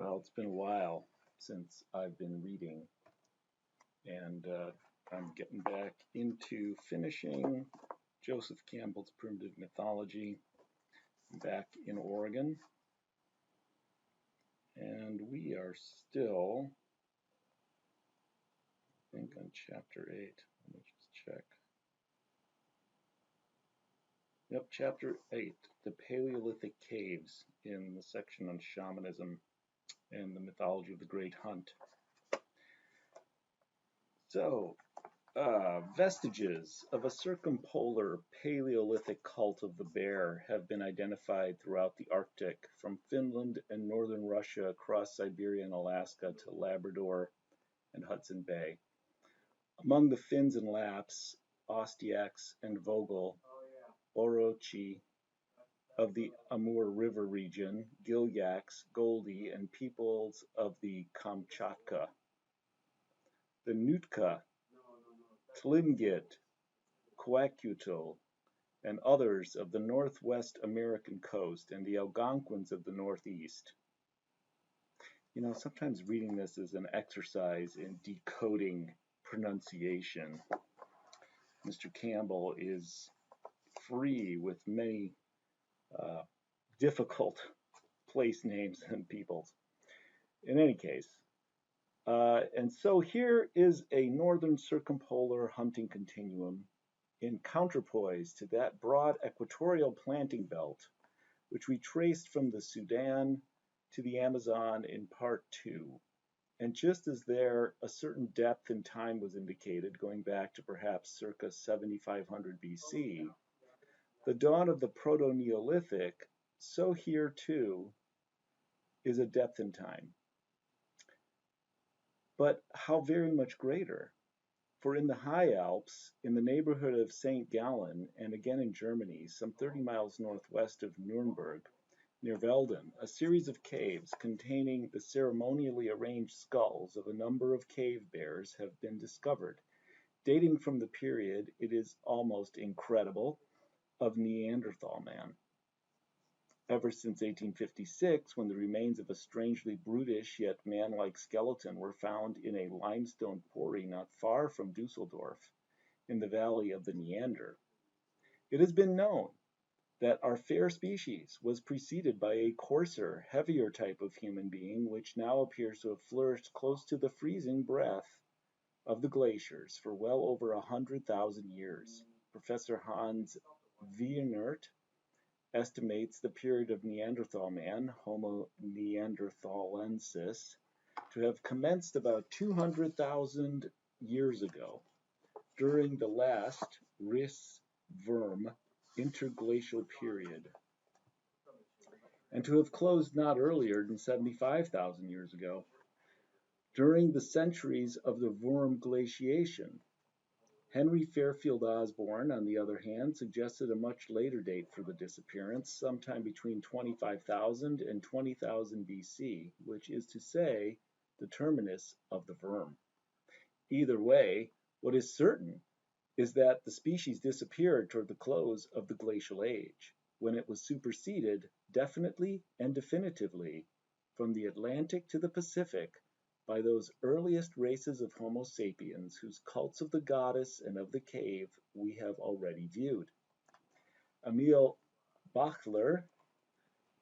Well, it's been a while since I've been reading, and I'm getting back into finishing Joseph Campbell's Primitive Mythology back in Oregon. And we are still, I think, on chapter 8. Let me just check. Yep, chapter 8, the Paleolithic caves in the section on shamanism and the mythology of the Great Hunt. So, vestiges of a circumpolar Paleolithic cult of the bear have been identified throughout the Arctic, from Finland and northern Russia across Siberia and Alaska to Labrador and Hudson Bay. Among the Finns and Lapps, Ostiaks and Vogel, Orochi of the Amur River region, Gilyaks, Goldie, and peoples of the Kamchatka. The Nootka, Tlingit, Kwakiutl, and others of the northwest American coast, and the Algonquins of the northeast. You know, sometimes reading this is an exercise in decoding pronunciation. Mr. Campbell is free with many difficult place names and peoples. In any case, and so here is a northern circumpolar hunting continuum in counterpoise to that broad equatorial planting belt, which we traced from the Sudan to the Amazon in part 2. And just as there a certain depth in time was indicated, going back to perhaps circa 7500 BC, the dawn of the Proto-Neolithic, so here too is a depth in time. But how very much greater? For in the High Alps, in the neighborhood of St. Gallen, and again in Germany, some 30 miles northwest of Nuremberg, near Velden, a series of caves containing the ceremonially arranged skulls of a number of cave bears have been discovered, dating from the period, it is almost incredible, of Neanderthal man. Ever since 1856, when the remains of a strangely brutish yet man-like skeleton were found in a limestone quarry not far from Dusseldorf, in the valley of the Neander, it has been known that our fair species was preceded by a coarser, heavier type of human being, which now appears to have flourished close to the freezing breath of the glaciers for well over 100,000 years. Professor Hans Wienert estimates the period of Neanderthal man, Homo neanderthalensis, to have commenced about 200,000 years ago, during the last Rhys-Würm interglacial period, and to have closed not earlier than 75,000 years ago, during the centuries of the Würm glaciation. Henry Fairfield Osborn, on the other hand, suggested a much later date for the disappearance, sometime between 25,000 and 20,000 BC, which is to say, the terminus of the Würm. Either way, what is certain is that the species disappeared toward the close of the glacial age, when it was superseded definitely and definitively from the Atlantic to the Pacific by those earliest races of Homo sapiens whose cults of the goddess and of the cave we have already viewed. Emil Bachler,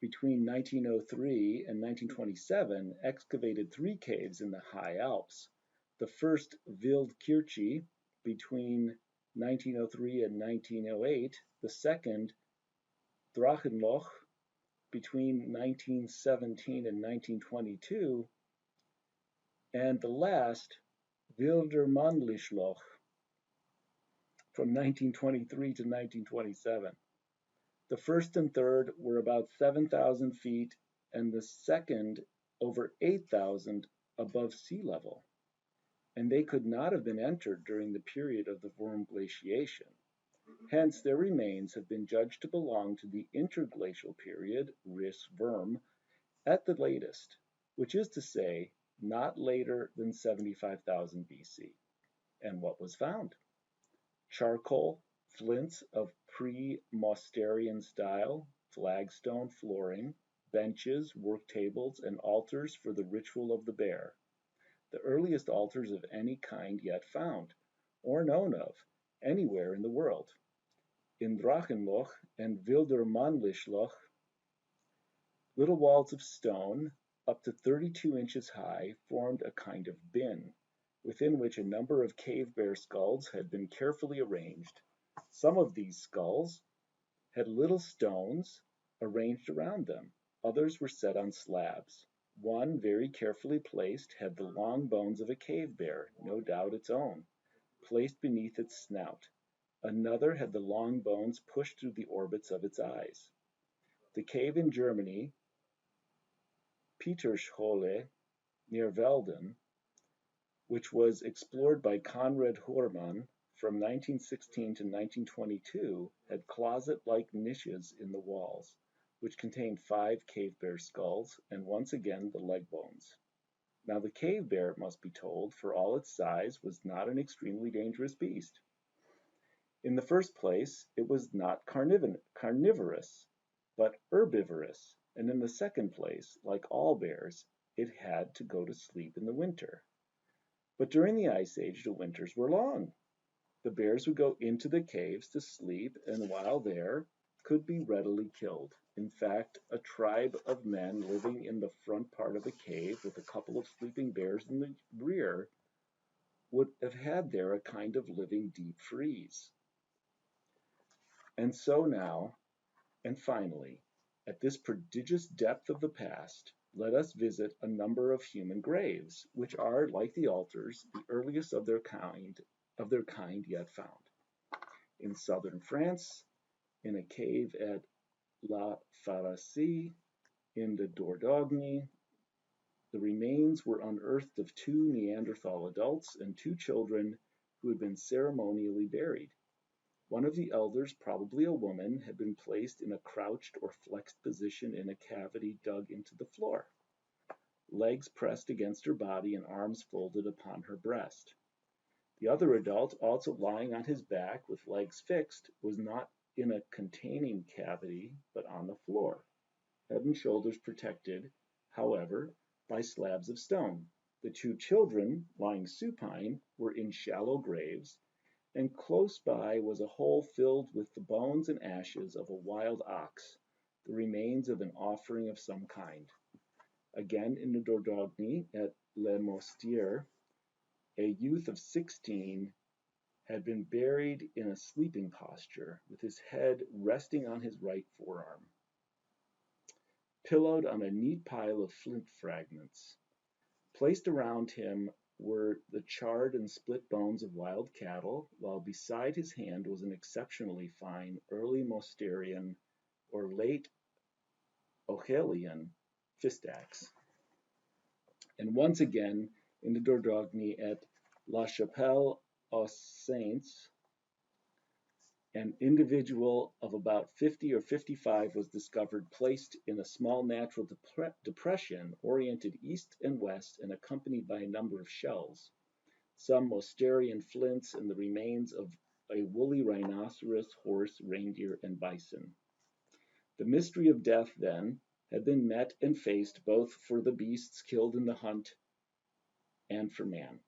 between 1903 and 1927, excavated 3 caves in the High Alps. The first, Wildkirche, between 1903 and 1908, the second, Drachenloch, between 1917 and 1922, and the last, Wildermannlichloch, from 1923 to 1927. The first and third were about 7,000 feet, and the second over 8,000 above sea level, and they could not have been entered during the period of the Würm glaciation. Hence, their remains have been judged to belong to the interglacial period, Rhys-Würm, at the latest, which is to say, not later than 75,000 BC. And what was found? Charcoal, flints of pre-Mousterian style, flagstone flooring, benches, work tables, and altars for the ritual of the bear, the earliest altars of any kind yet found, or known of, anywhere in the world. In Drachenloch and Wildermannlichloch, little walls of stone, up to 32 inches high, formed a kind of bin, within which a number of cave bear skulls had been carefully arranged. Some of these skulls had little stones arranged around them. Others were set on slabs. One, very carefully placed, had the long bones of a cave bear, no doubt its own, placed beneath its snout. Another had the long bones pushed through the orbits of its eyes. The cave in Germany, Petershöhle, near Velden, which was explored by Konrad Hormann from 1916 to 1922, had closet-like niches in the walls, which contained 5 cave bear skulls and once again the leg bones. Now the cave bear, it must be told, for all its size, was not an extremely dangerous beast. In the first place, it was not carnivorous, but herbivorous, and in the second place, like all bears, it had to go to sleep in the winter. But during the Ice Age, the winters were long. The bears would go into the caves to sleep, and while there, could be readily killed. In fact, a tribe of men living in the front part of a cave with a couple of sleeping bears in the rear would have had there a kind of living deep freeze. And so now, and finally, at this prodigious depth of the past, let us visit a number of human graves, which are, like the altars, the earliest of their kind yet found. In southern France, in a cave at La Pharracie, in the Dordogne, the remains were unearthed of 2 Neanderthal adults and 2 children who had been ceremonially buried. One of the elders, probably a woman, had been placed in a crouched or flexed position in a cavity dug into the floor, legs pressed against her body and arms folded upon her breast. The other adult, also lying on his back with legs fixed, was not in a containing cavity, but on the floor, head and shoulders protected, however, by slabs of stone. The 2 children, lying supine, were in shallow graves, and close by was a hole filled with the bones and ashes of a wild ox, the remains of an offering of some kind. Again in the Dordogne at Le Mostier, a youth of 16 had been buried in a sleeping posture, with his head resting on his right forearm, pillowed on a neat pile of flint fragments. Placed around him were the charred and split bones of wild cattle, while beside his hand was an exceptionally fine early Mosterian or late Ochelian fist axe. And once again, in the Dordogne at La Chapelle aux Saints, an individual of about 50 or 55 was discovered placed in a small natural depression oriented east and west and accompanied by a number of shells, some Mosterian flints, and the remains of a woolly rhinoceros, horse, reindeer, and bison. The mystery of death, then, had been met and faced both for the beasts killed in the hunt and for man.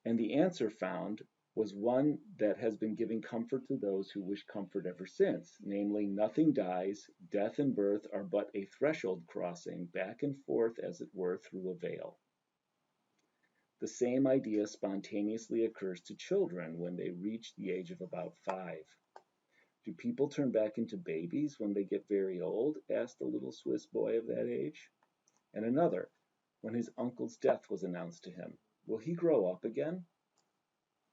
And the answer found was one that has been giving comfort to those who wish comfort ever since, namely, nothing dies, death and birth are but a threshold crossing, back and forth, as it were, through a veil. The same idea spontaneously occurs to children when they reach the age of about 5. Do people turn back into babies when they get very old? Asked a little Swiss boy of that age. And another, when his uncle's death was announced to him, will he grow up again?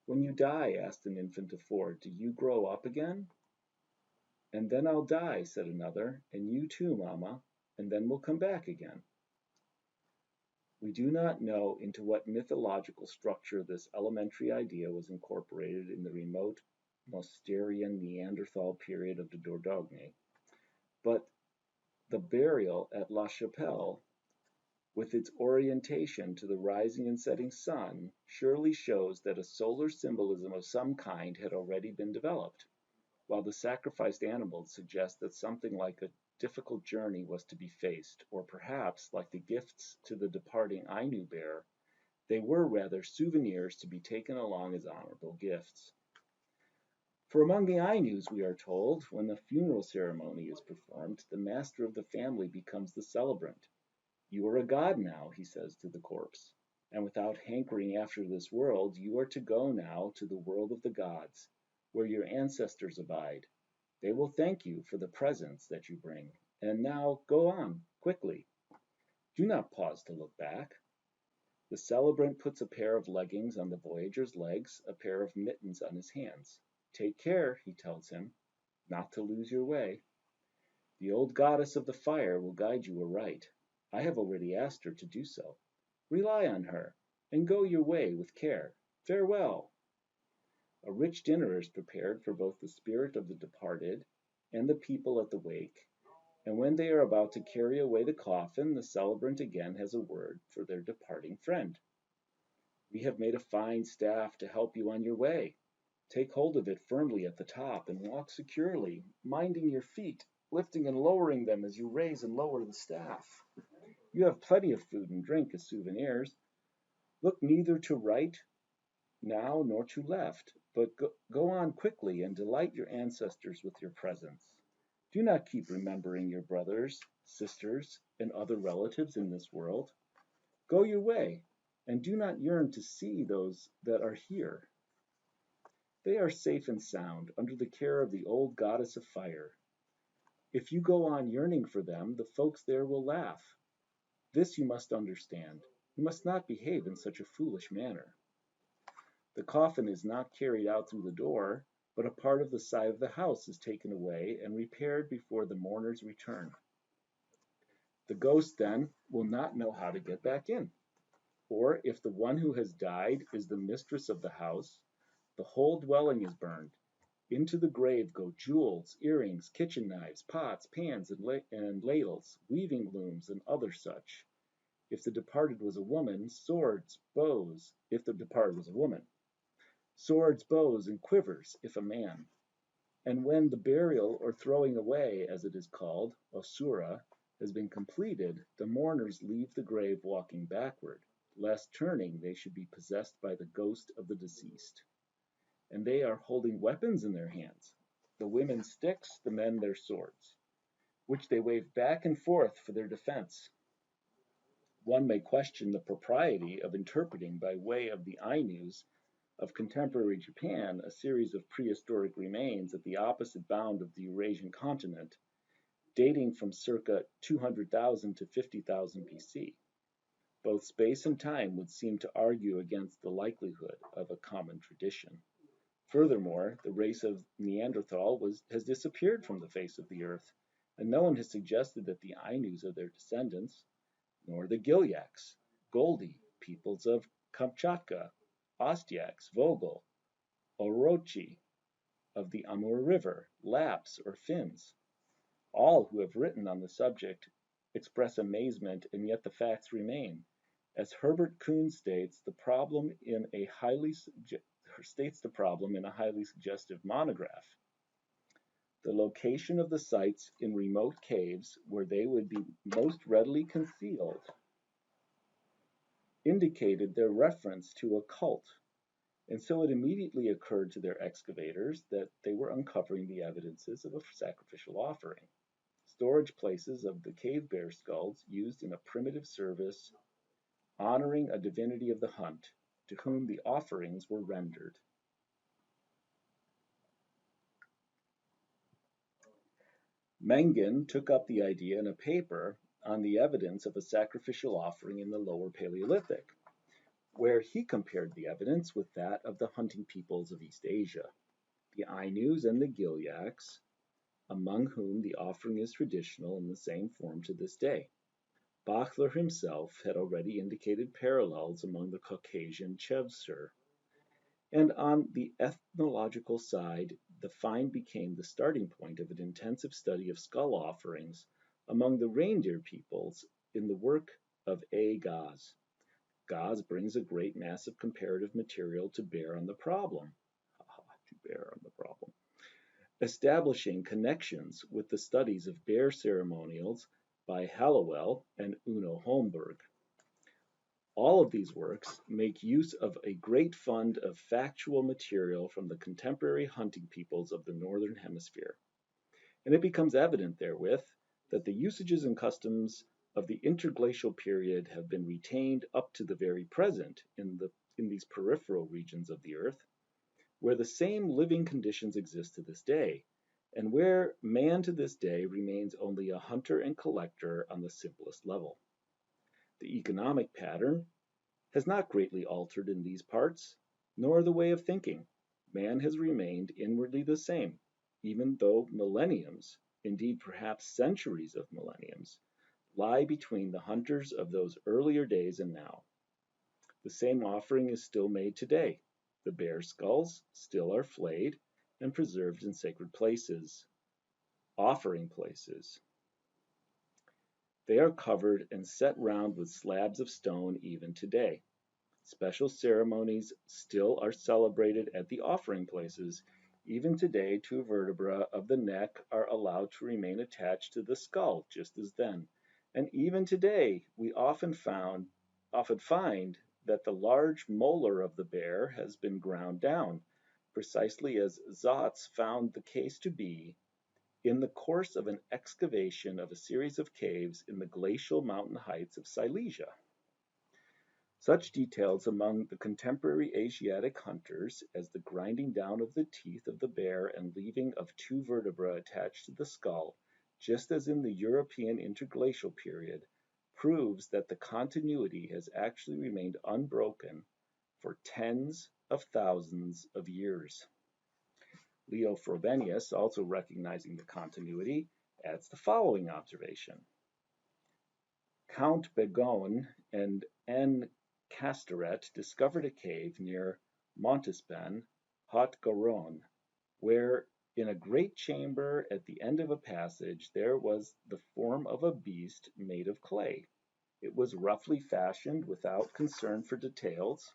When you die, asked an infant of 4, do you grow up again? And then I'll die, said another, and you too, Mama, and then we'll come back again. We do not know into what mythological structure this elementary idea was incorporated in the remote Mosterian Neanderthal period of the Dordogne, but the burial at La Chapelle, with its orientation to the rising and setting sun, surely shows that a solar symbolism of some kind had already been developed, while the sacrificed animals suggest that something like a difficult journey was to be faced, or perhaps, like the gifts to the departing Ainu bear, they were rather souvenirs to be taken along as honorable gifts. For among the Ainus, we are told, when the funeral ceremony is performed, the master of the family becomes the celebrant. You are a god now, he says to the corpse, and without hankering after this world, you are to go now to the world of the gods, where your ancestors abide. They will thank you for the presents that you bring. And now go on, quickly. Do not pause to look back. The celebrant puts a pair of leggings on the voyager's legs, a pair of mittens on his hands. Take care, he tells him, not to lose your way. The old goddess of the fire will guide you aright. I have already asked her to do so. Rely on her, and go your way with care. Farewell. A rich dinner is prepared for both the spirit of the departed and the people at the wake, and when they are about to carry away the coffin, the celebrant again has a word for their departing friend. We have made a fine staff to help you on your way. Take hold of it firmly at the top and walk securely, minding your feet, lifting and lowering them as you raise and lower the staff. You have plenty of food and drink as souvenirs. Look neither to right now nor to left, but go on quickly and delight your ancestors with your presence. Do not keep remembering your brothers, sisters, and other relatives in this world. Go your way, and do not yearn to see those that are here. They are safe and sound under the care of the old goddess of fire. If you go on yearning for them, the folks there will laugh. This you must understand. You must not behave in such a foolish manner. The coffin is not carried out through the door, but a part of the side of the house is taken away and repaired before the mourners return. The ghost, then, will not know how to get back in. Or if the one who has died is the mistress of the house, the whole dwelling is burned. Into the grave go jewels, earrings, kitchen knives, pots, pans, and ladles, weaving looms, and other such. If the departed was a woman, swords, bows, if the departed was a woman, swords, bows, and quivers, if a man. And when the burial or throwing away, as it is called, osura, has been completed, the mourners leave the grave walking backward, lest turning they should be possessed by the ghost of the deceased. And they are holding weapons in their hands, the women sticks, the men their swords, which they wave back and forth for their defense. One may question the propriety of interpreting by way of the Ainus of contemporary Japan a series of prehistoric remains at the opposite bound of the Eurasian continent, dating from circa 200,000 to 50,000 BC. Both space and time would seem to argue against the likelihood of a common tradition. Furthermore, the race of Neanderthal has disappeared from the face of the earth, and no one has suggested that the Ainus are their descendants, nor the Gilyaks, Goldi, peoples of Kamchatka, Ostyaks, Vogel, Orochi, of the Amur River, Lapps, or Finns. All who have written on the subject express amazement, and yet the facts remain. As Herbert Kuhn states the problem in a highly suggestive monograph. The location of the sites in remote caves where they would be most readily concealed indicated their reference to a cult, and so it immediately occurred to their excavators that they were uncovering the evidences of a sacrificial offering, storage places of the cave bear skulls used in a primitive service honoring a divinity of the hunt, to whom the offerings were rendered. Mengen took up the idea in a paper on the evidence of a sacrificial offering in the Lower Paleolithic, where he compared the evidence with that of the hunting peoples of East Asia, the Ainus and the Gilyaks, among whom the offering is traditional in the same form to this day. Bachler himself had already indicated parallels among the Caucasian Chevsur, and on the ethnological side, the find became the starting point of an intensive study of skull offerings among the reindeer peoples in the work of A. Gaz. Gaz brings a great mass of comparative material to bear on the problem. establishing connections with the studies of bear ceremonials by Hallowell and Uno Holmberg. All of these works make use of a great fund of factual material from the contemporary hunting peoples of the Northern Hemisphere, and it becomes evident therewith that the usages and customs of the interglacial period have been retained up to the very present in these peripheral regions of the earth, where the same living conditions exist to this day, and where man to this day remains only a hunter and collector on the simplest level. The economic pattern has not greatly altered in these parts, nor the way of thinking. Man has remained inwardly the same, even though millenniums, indeed perhaps centuries of millenniums, lie between the hunters of those earlier days and now. The same offering is still made today. The bear skulls still are flayed and preserved in sacred places, offering places. They are covered and set round with slabs of stone even today. Special ceremonies still are celebrated at the offering places. Even today, two vertebrae of the neck are allowed to remain attached to the skull, just as then. And even today, we often find that the large molar of the bear has been ground down, precisely as Zotz found the case to be in the course of an excavation of a series of caves in the glacial mountain heights of Silesia. Such details among the contemporary Asiatic hunters as the grinding down of the teeth of the bear and leaving of two vertebrae attached to the skull, just as in the European interglacial period, proves that the continuity has actually remained unbroken for tens of thousands of years. Leo Frobenius, also recognizing the continuity, adds the following observation. Count Begon and N. Castoret discovered a cave near Montespan, Haute-Garonne, where in a great chamber at the end of a passage there was the form of a beast made of clay. It was roughly fashioned without concern for details,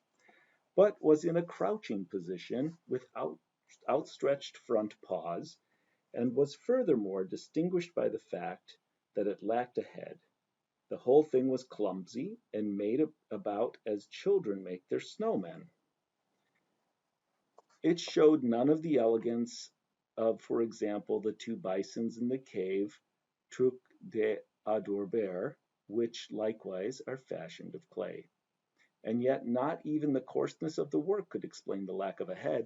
but was in a crouching position with outstretched front paws, and was furthermore distinguished by the fact that it lacked a head. The whole thing was clumsy and made about as children make their snowmen. It showed none of the elegance of, for example, the two bisons in the cave Truc de Adorbert, which likewise are fashioned of clay. And yet not even the coarseness of the work could explain the lack of a head.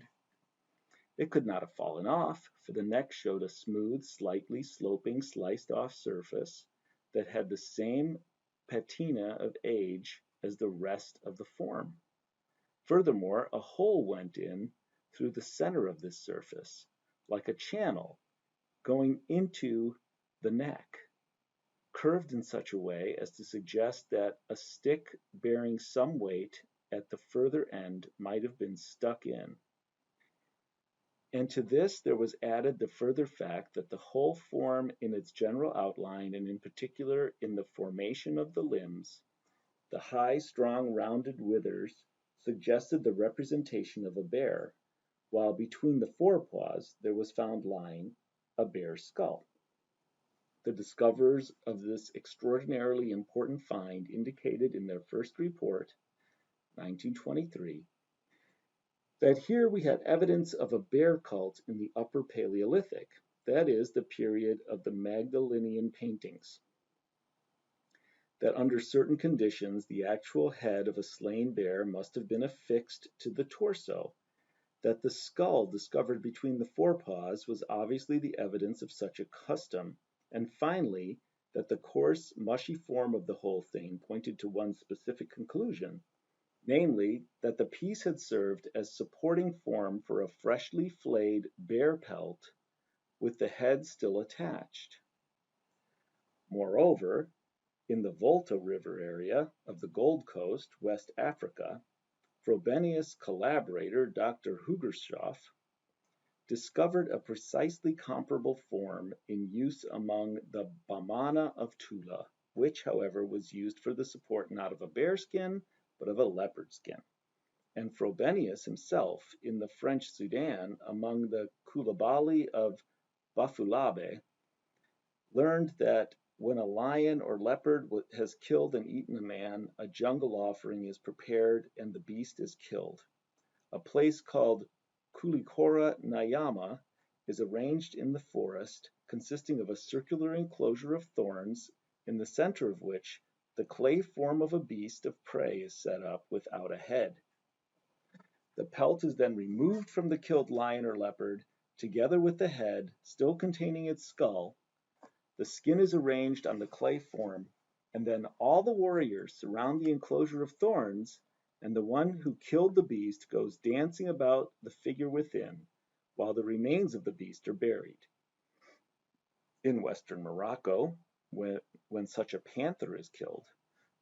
It could not have fallen off, for the neck showed a smooth, slightly sloping, sliced-off surface that had the same patina of age as the rest of the form. Furthermore, a hole went in through the center of this surface, like a channel going into the neck, curved in such a way as to suggest that a stick bearing some weight at the further end might have been stuck in. And to this there was added the further fact that the whole form in its general outline, and in particular in the formation of the limbs, the high, strong, rounded withers, suggested the representation of a bear, while between the forepaws there was found lying a bear's skull. The discoverers of this extraordinarily important find indicated in their first report, 1923, that here we had evidence of a bear cult in the Upper Paleolithic, that is, the period of the Magdalenian paintings. That under certain conditions the actual head of a slain bear must have been affixed to the torso, that the skull discovered between the forepaws was obviously the evidence of such a custom, and finally, that the coarse, mushy form of the whole thing pointed to one specific conclusion, namely, that the piece had served as supporting form for a freshly flayed bear pelt with the head still attached. Moreover, in the Volta River area of the Gold Coast, West Africa, Frobenius' collaborator, Dr. Hugershoff, discovered a precisely comparable form in use among the Bamana of Tula, which, however, was used for the support not of a bearskin, but of a leopard skin. And Frobenius himself, in the French Sudan, among the Koulibaly of Bafulabe, learned that when a lion or leopard has killed and eaten a man, a jungle offering is prepared and the beast is killed. A place called Kulikora Nayama is arranged in the forest, consisting of a circular enclosure of thorns, in the center of which the clay form of a beast of prey is set up without a head. The pelt is then removed from the killed lion or leopard, together with the head, still containing its skull. The skin is arranged on the clay form, and then all the warriors surround the enclosure of thorns, and the one who killed the beast goes dancing about the figure within, while the remains of the beast are buried. In western Morocco, when such a panther is killed,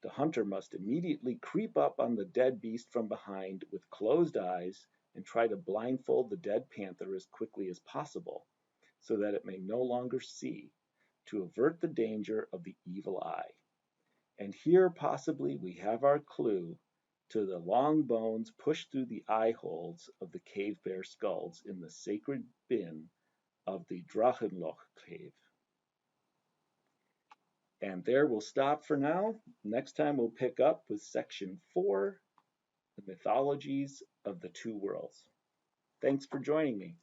the hunter must immediately creep up on the dead beast from behind with closed eyes and try to blindfold the dead panther as quickly as possible, so that it may no longer see, to avert the danger of the evil eye. And here possibly we have our clue to the long bones pushed through the eye holes of the cave bear skulls in the sacred bin of the Drachenloch cave. And there we'll stop for now. Next time we'll pick up with section 4, the mythologies of the two worlds. Thanks for joining me.